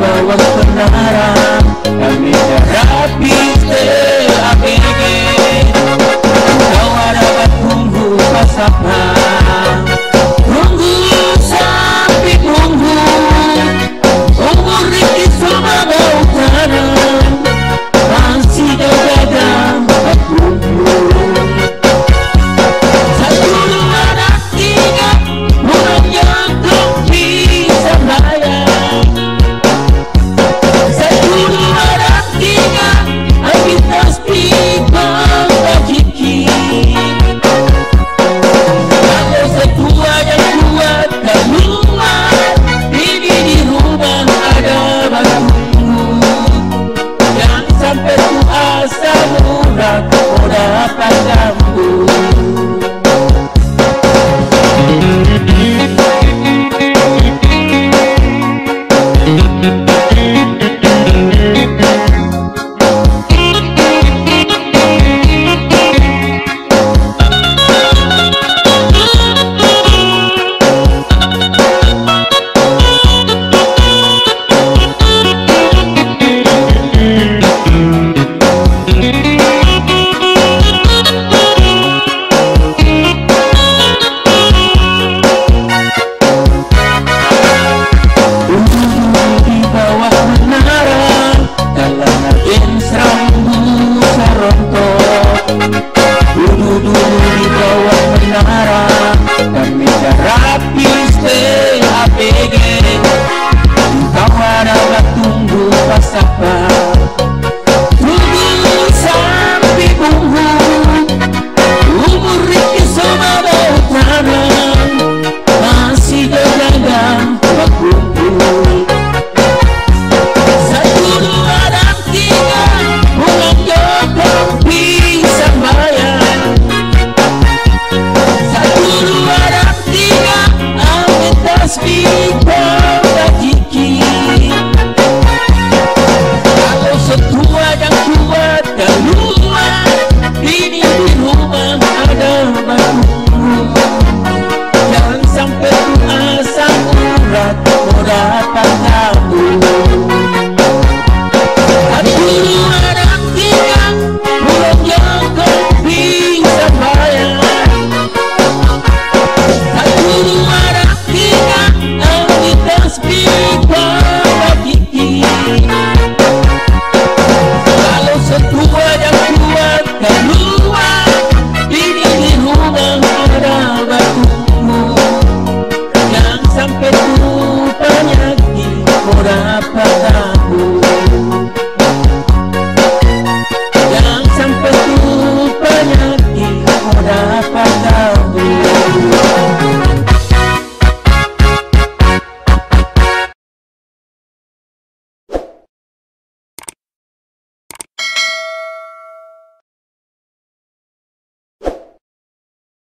bawah kebenaran, kami hadapi ABG. Kau ada tunggu pasapa, tunggu sampai tunggu umur Riki Sumatera Utara masih dagang tunggu. Satu dua dan tiga orang yang kau bisa bayar. Satu dua dan tiga ambil tasbih bangga jikir. Kalau setua yang kuat dan luar, ini di rumah ada batu. Jangan sampai puasa murah kau dapat ganggu. Sampai tu penyakit, kau dapat